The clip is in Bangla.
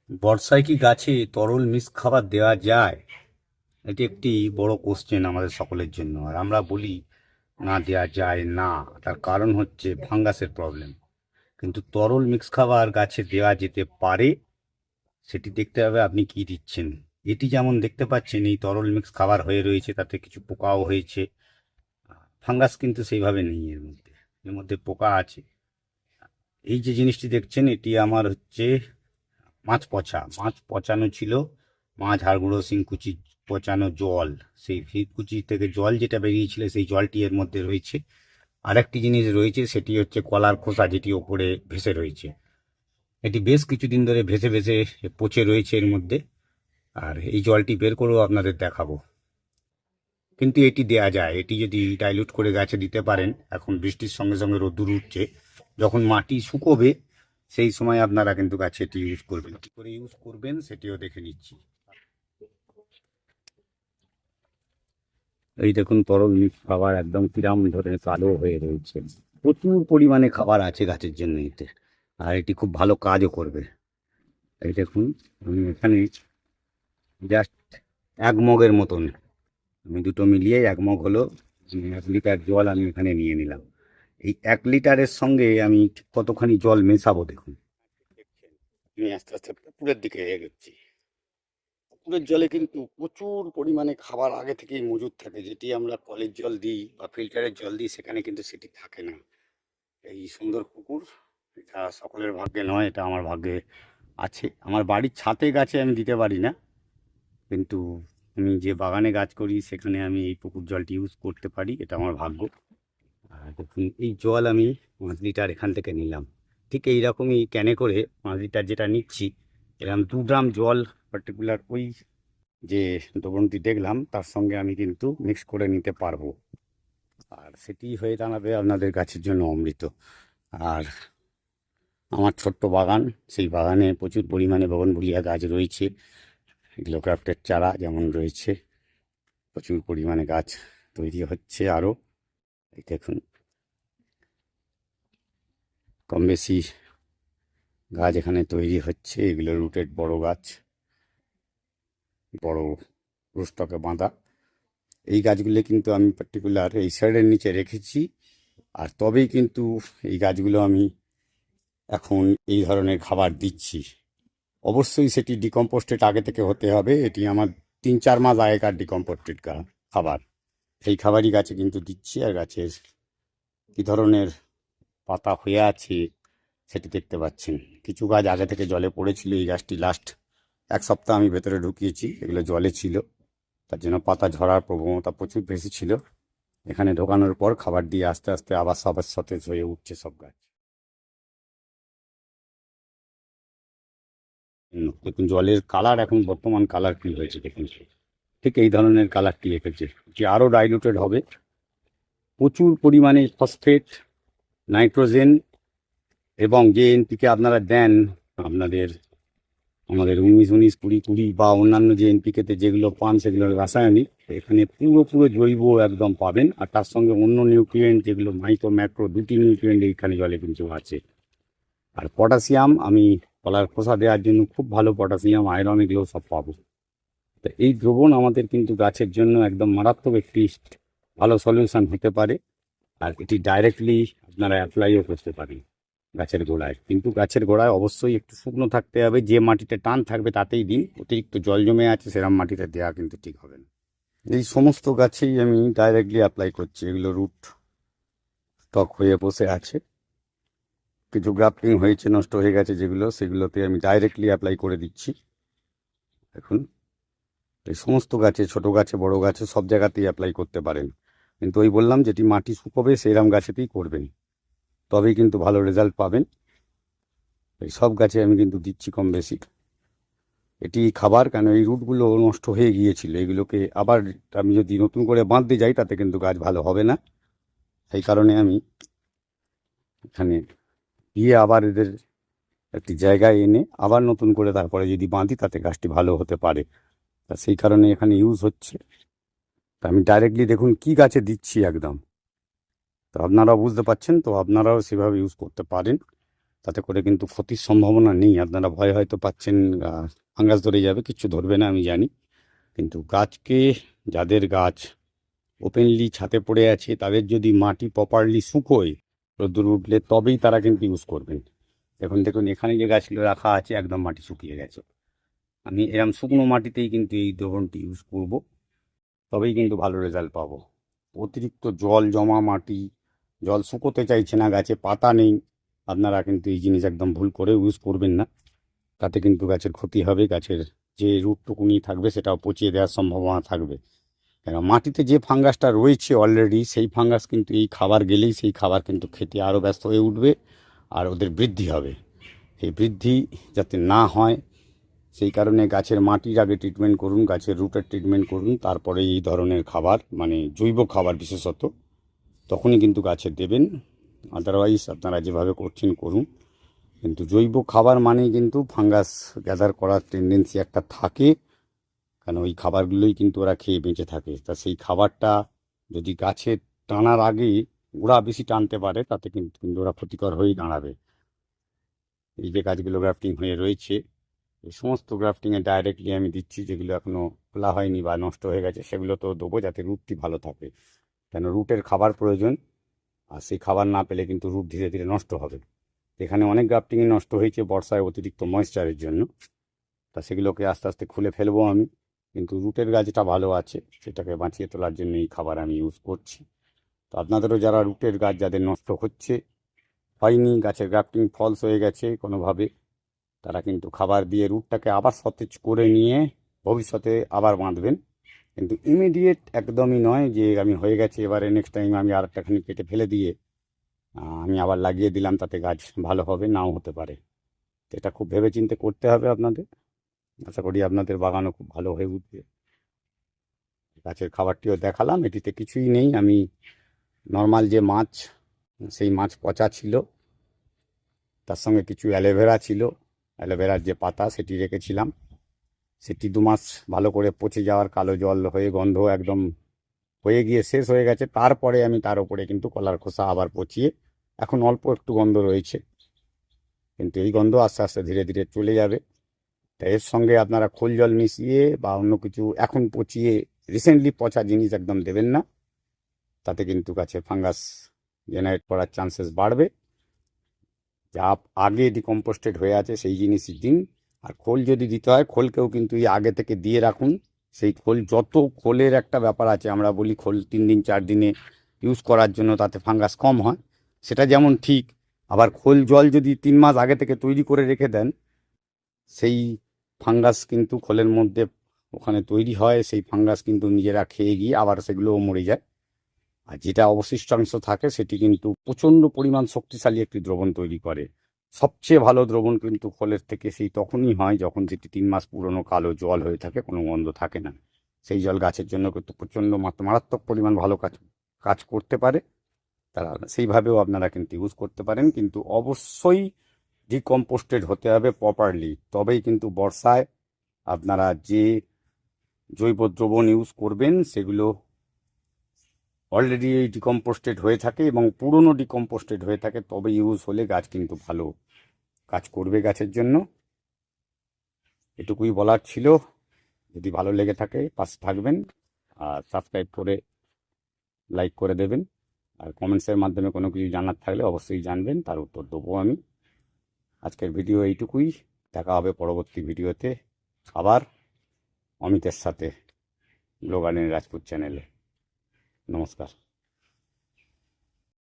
বর্ষায় কি গাছে তরল মিক্স খাবার দেওয়া যায়? এটি একটি বড় কোশ্চেন আমাদের সকলের জন্য। আর আমরা বলি না, দেওয়া যায় না। তার কারণ হচ্ছে ফাঙ্গাসের প্রবলেম। কিন্তু তরল মিক্স খাবার গাছে দেওয়া যেতে পারে। সেটি দেখতে হবে আপনি কি দিচ্ছেন। এটি যেমন দেখতে পাচ্ছেন এই তরল মিক্স খাবার হয়ে রয়েছে, তাতে কিছু পোকাও হয়েছে। ফাঙ্গাস কিন্তু সেইভাবে নেই, এর মধ্যে পোকা আছে। এই যে জিনিসটি দেখছেন এটি আমার হচ্ছে মাছ পচা, মাছ পচানো ছিল। মাছ হাড়গুঁড়ো শিংকুচি পচানো জল, সেই শিংকুচি থেকে জল যেটা বেরিয়েছিল সেই জলটি এর মধ্যে রয়েছে। আরেকটি জিনিস রয়েছে, সেটি হচ্ছে কলার খোসা, যেটি ওপরে ভেসে রয়েছে। এটি বেশ কিছুদিন ধরে ভেসে ভেসে পচে রয়েছে এর মধ্যে। আর এই জলটি বের করেও আপনাদের দেখাবো। কিন্তু এটি দেয়া যায়, এটি যদি ডাইলুট করে গাছে দিতে পারেন। এখন বৃষ্টির সঙ্গে সঙ্গে রোদ্দুর উঠছে, যখন মাটি শুকোবে সেই সময় আপনারা কিন্তু গাছে এটি ইউজ করবেন। কী করে ইউজ করবেন সেটিও দেখে নিচ্ছি। এই দেখুন তরল মিক্স খাবার একদম কিরাম ধরে কালো হয়ে রয়েছে। প্রচুর পরিমাণে খাবার আছে গাছের জন্য এতে, আর এটি খুব ভালো কাজও করবে। এই দেখুন, আমি এখানে জাস্ট 1 মগের মতন, আমি দুটো মিলিয়ে 1 মগ হলো, 1 লিটার জল আমি এখানে নিয়ে নিলাম। এই 1 লিটারের সঙ্গে আমি ঠিক কতখানি জল মেশাবো দেখুন। আমি আস্তে আস্তে পুকুরের দিকে এগোচ্ছি। পুকুরের জলে কিন্তু প্রচুর পরিমাণে খাবার আগে থেকেই মজুদ থাকে, যেটি আমরা কলের জল দিই বা ফিল্টারের জল দিই, সেখানে কিন্তু সেটি থাকে না। এই সুন্দর পুকুর, এটা সকলের ভাগ্যে নয়, এটা আমার ভাগ্যে আছে। আমার বাড়ির ছাদে গাছে আমি দিতে পারি না, কিন্তু আমি যে বাগানে গাছ করি সেখানে আমি এই পুকুর জলটি ইউজ করতে পারি, এটা আমার ভাগ্য। আর দেখুন এই জল আমি 5 লিটার এখান থেকে নিলাম। ঠিক এই রকমই ক্যানে করে 5 লিটার যেটা নিচ্ছি, এরকম 2 ড্রাম জল পার্টিকুলার ওই যে দ্রবণটি দেখলাম তার সঙ্গে আমি কিন্তু মিক্স করে নিতে পারবো। আর সেটি হয়ে দাঁড়াবে আপনাদের গাছের জন্য অমৃত। আর আমার ছোট্ট বাগান, সেই বাগানে প্রচুর পরিমাণে বগনভুলিয়া গাছ রয়েছে। এগুলো ক্রাফটের চারা যেমন রয়েছে, প্রচুর পরিমাণে গাছ তৈরি হচ্ছে আরও। এই দেখুন, কম বেশি গাছ এখানে তৈরি হচ্ছে। এগুলো রুটেড বড় গাছ, বড় রুস্টকে বাঁধা। এই গাছগুলো কিন্তু আমি পার্টিকুলার এই সাইডের নিচে রেখেছি। আর তবেই কিন্তু এই গাছগুলো আমি এখন এই ধরনের খাবার দিচ্ছি। অবশ্যই সেটি ডিকম্পোস্টেড আগে থেকে হতে হবে। এটি আমার 3-4 মাস আগেকার ডিকম্পোস্টেড খাবার। সেই খাবারই গাছে কিন্তু দিচ্ছি। আর গাছের কী ধরনের পাতা হয়ে আছে সেটি দেখতে পাচ্ছেন। কিছু গাছ আগে থেকে জলে পড়েছিল, এই গাছটি লাস্ট 1 সপ্তাহ আমি ভেতরে ঢুকিয়েছি, এগুলো জলে ছিল, তার জন্য পাতা ঝরার প্রবণতা প্রচুর বেশি ছিল। এখানে ঢোকানোর পর খাবার দিয়ে আস্তে আস্তে আবার সবার সতেজ হয়ে উঠছে সব গাছ। দেখুন জলের কালার, এখন বর্তমান কালার কি হয়েছে দেখুন। ঠিক এই ধরনের কালারটি এঁকেছে, যে আরও ডাইলুটেড হবে। প্রচুর পরিমাণে ফসফেট, নাইট্রোজেন এবং যে এনপিকে আপনারা দেন আপনাদের, আমাদের 19-19-20-20 বা অন্যান্য যে এনপিকেতে যেগুলো পান সেগুলো রাসায়নিক, এখানে পুরো জৈব একদম পাবেন। আর তার সঙ্গে অন্য নিউট্রিয়েন্ট যেগুলো মাইক্রো ম্যাক্রো, দুটি নিউট্রিয়েন্ট এইখানে জলে কিন্তু আছে। আর পটাশিয়াম, আমি কলার খোসা দেওয়ার জন্য খুব ভালো পটাশিয়াম, আয়রন, এগুলো সব পাবো। তো এই দ্রবণ আমাদের কিন্তু গাছের জন্য একদম মারাত্মক একটি ভালো সলিউশন হতে পারে। আর এটি ডাইরেক্টলি আপনারা অ্যাপ্লাইও করতে পারেন গাছের গোড়ায়। কিন্তু গাছের গোড়ায় অবশ্যই একটু শুকনো থাকতে হবে, যে মাটিতে টান থাকবে তাতেই দিন। অতিরিক্ত জল জমে আছে সেরকম মাটিতে দেওয়া কিন্তু ঠিক হবে না। এই সমস্ত গাছেই আমি ডাইরেক্টলি অ্যাপ্লাই করছি। এগুলো রুট স্টক হয়ে বসে আছে, কিছু গ্রাফটিং হয়েছে, নষ্ট হয়ে গেছে যেগুলো, সেগুলোতে আমি ডাইরেক্টলি অ্যাপ্লাই করে দিচ্ছি। দেখুন, এই সমস্ত গাছে, ছোট গাছে বড় গাছে সব জায়গাতেই অ্যাপ্লাই করতে পারেন। কিন্তু ওই বললাম যেটি মাটি শুকোবে সেইরকম গাছেতেই করবেন, তবেই কিন্তু ভালো রেজাল্ট পাবেন। এই সব গাছে আমি কিন্তু দিচ্ছি কম বেশি এটি খাবার। কেন এই রুটগুলো নষ্ট হয়ে গিয়েছিল, এগুলোকে আবার আমি যদি নতুন করে বাঁধতে যাই তাতে কিন্তু গাছ ভালো হবে না। সেই কারণে আমি এখানে দিয়ে আবার এদের একটি জায়গায় এনে আবার নতুন করে তারপরে যদি বাঁধি তাতে গাছটি ভালো হতে পারে। তা সেই কারণে এখানে ইউজ হচ্ছে। তা আমি ডাইরেক্টলি দেখুন কি গাছে দিচ্ছি একদম। তো আপনারাও বুঝতে পারছেন, তো আপনারাও সেভাবে ইউজ করতে পারেন। তাতে করে কিন্তু ক্ষতির সম্ভাবনা নেই। আপনারা ভয় হয়তো পাচ্ছেন ফাঙ্গাস ধরে যাবে, কিচ্ছু ধরবে না আমি জানি, কিন্তু গাছকে, যাদের গাছ ওপেনলি ছাদে পড়ে আছে তাদের যদি মাটি প্রপারলি শুকোয় রোদ্দুর উঠলে তবেই তারা কিন্তু ইউজ করবেন। দেখুন এখানে যে গাছগুলো রাখা আছে একদম মাটি শুকিয়ে গেছে। আমি এরম শুকনো মাটিতেই কিন্তু এই দ্রবণটি ইউজ করব, তবেই কিন্তু ভালো রেজাল্ট পাবো। অতিরিক্ত জল জমা মাটি, জল শুকোতে চাইছে না, গাছে পাতা নেই, আপনারা কিন্তু এই জিনিস একদম ভুল করে ইউজ করবেন না। তাতে কিন্তু গাছের ক্ষতি হবে, গাছের যে রুটটুকুনি থাকবে সেটাও পচিয়ে দেওয়ার সম্ভাবনা থাকবে। কেন মাটিতে যে ফাঙ্গাসটা রয়েছে অলরেডি, সেই ফাঙ্গাস কিন্তু এই খাবার গেলেই সেই খাবার কিন্তু খেতে আরও ব্যস্ত হয়ে উঠবে আর ওদের বৃদ্ধি হবে। সেই বৃদ্ধি যাতে না হয় সেই কারণে গাছের মাটির আগে ট্রিটমেন্ট করুন, গাছের রুটের ট্রিটমেন্ট করুন, তারপরে এই ধরনের খাবার মানে জৈব খাবার বিশেষত তখনই কিন্তু গাছে দেবেন। আদারওয়াইজ আপনারা যেভাবে করছেন করুন, কিন্তু জৈব খাবার মানেই কিন্তু ফাঙ্গাস গ্যাদার করার টেন্ডেন্সি একটা থাকে, কারণ ওই খাবারগুলোই কিন্তু ওরা খেয়ে বেঁচে থাকে। তা সেই খাবারটা যদি গাছে টানার আগেই ওরা বেশি টানতে পারে তাতে কিন্তু ওরা ক্ষতিকর হয়েই দাঁড়াবে। এই যে গাছগুলো গ্রাফটিং হয়ে রয়েছে, এই সমস্ত গ্রাফটিংয়ে ডাইরেক্টলি আমি দিচ্ছি, যেগুলো এখনও খোলা হয়নি বা নষ্ট হয়ে গেছে সেগুলো তো দেবো যাতে রুটটি ভালো থাকে, কেন রুটের খাবার প্রয়োজন, আর সেই খাবার না পেলে কিন্তু রুট ধীরে ধীরে নষ্ট হবে। এখানে অনেক গ্রাফটিংই নষ্ট হয়েছে বর্ষায় অতিরিক্ত ময়েশ্চারের জন্য, তা সেগুলোকে আস্তে আস্তে খুলে ফেলবো আমি, কিন্তু রুটের গাছটা ভালো আছে সেটাকে বাঁচিয়ে তোলার জন্য এই খাবার আমি ইউজ করছি। তো আপনাদেরও যারা রুটের গাছ যাদের নষ্ট হচ্ছে, হয়নি, গাছের গ্রাফটিং ফলস হয়ে গেছে কোনোভাবে, তারা কিন্তু খাবার দিয়ে রুটটাকে আবার সতেজ করে নিয়ে ভবিষ্যতে আবার বাঁধবেন। কিন্তু ইমিডিয়েট একদমই নয় যে আমি হয়ে গেছে এবারে নেক্সট টাইম আমি আর একটাখানি কেটে ফেলে দিয়ে আমি আবার লাগিয়ে দিলাম, তাতে গাছ ভালো হবে, নাও হতে পারে। তো এটা খুব ভেবেচিন্তে করতে হবে আপনাদের। আশা করি আপনাদের বাগানও খুব ভালো হয়ে উঠবে। গাছের খাবারটিও দেখালাম, এটিতে কিছুই নেই, আমি নর্মাল যে মাছ, সেই মাছ পচা ছিল, তার সঙ্গে কিছু অ্যালোভেরা ছিল, অ্যালোভেরার যে পাতা সেটি রেখেছিলাম, সেটি 2 মাস ভালো করে পচে যাওয়ার কালো জল হয়ে গন্ধ একদম হয়ে গিয়ে শেষ হয়ে গেছে। তারপরে আমি তার উপরে কিন্তু কলার খোসা আবার পচিয়ে, এখন অল্প একটু গন্ধ রয়েছে, কিন্তু এই গন্ধ আস্তে আস্তে ধীরে ধীরে চলে যাবে। তা এর সঙ্গে আপনারা খোল জল মিশিয়ে বা অন্য কিছু এখন পচিয়ে রিসেন্টলি পচা জিনিস একদম দেবেন না, তাতে কিন্তু গাছে ফাঙ্গাস জেনারেট করার চান্সেস বাড়বে। যা আগে ডিকম্পোস্টেড হয়ে আছে সেই জিনিসই দিন। আর খোল যদি দিতে হয়, খোলকেও কিন্তু এই আগে থেকে দিয়ে রাখুন। সেই খোল, যত খোলের একটা ব্যাপার আছে, আমরা বলি খোল 3 দিন 4 দিনে ইউজ করার জন্য তাতে ফাঙ্গাস কম হয়, সেটা যেমন ঠিক, আবার খোল জল যদি 3 মাস আগে থেকে তৈরি করে রেখে দেন, সেই ফাঙ্গাস কিন্তু খোলের মধ্যে ওখানে তৈরি হয়, সেই ফাঙ্গাস কিন্তু নিজেরা খেয়ে গিয়ে আবার সেগুলোও মরে যায়। আর যেটা অবশিষ্টাংশ থাকে সেটি কিন্তু প্রচণ্ড পরিমাণ শক্তিশালী একটি দ্রবণ তৈরি করে। সবচেয়ে ভালো দ্রবণ কিন্তু খোলের থেকে সেই তখনই হয় যখন সেটি 3 মাস পুরনো কালো জল হয়ে থাকে, কোনো গন্ধ থাকে না। সেই জল গাছের জন্য কিন্তু প্রচণ্ড মারাত্মক পরিমাণ ভালো কাজ করতে পারে। তারা সেইভাবেও আপনারা কিন্তু ইউজ করতে পারেন, কিন্তু অবশ্যই ডিকম্পোস্টেড হতে হবে প্রপারলি, তবেই কিন্তু বর্ষায় আপনারা যে জৈব দ্রবণ ইউজ করবেন সেগুলো অলরেডি ডিকম্পোস্টেড হয়ে থাকে এবং পুরনো ডিকম্পোস্টেড হয়ে থাকে, তবে ইউজ হলে গাছ কিন্তু ভালো কাজ করবে গাছের জন্য। এটুকুই বলার ছিল। যদি ভালো লেগে থাকে পাশে থাকবেন, আর সাবস্ক্রাইব করে লাইক করে দেবেন, আর কমেন্টসের মাধ্যমে কোনো কিছু জানার থাকলে অবশ্যই জানবেন, তার উত্তর দেবো আমি। আজকের ভিডিও এইটুকুই, দেখা হবে পরবর্তী ভিডিওতে আবার অমিতের সাথে, গ্লো গার্ডেন রাজপুত চ্যানেলে। নমস্কার।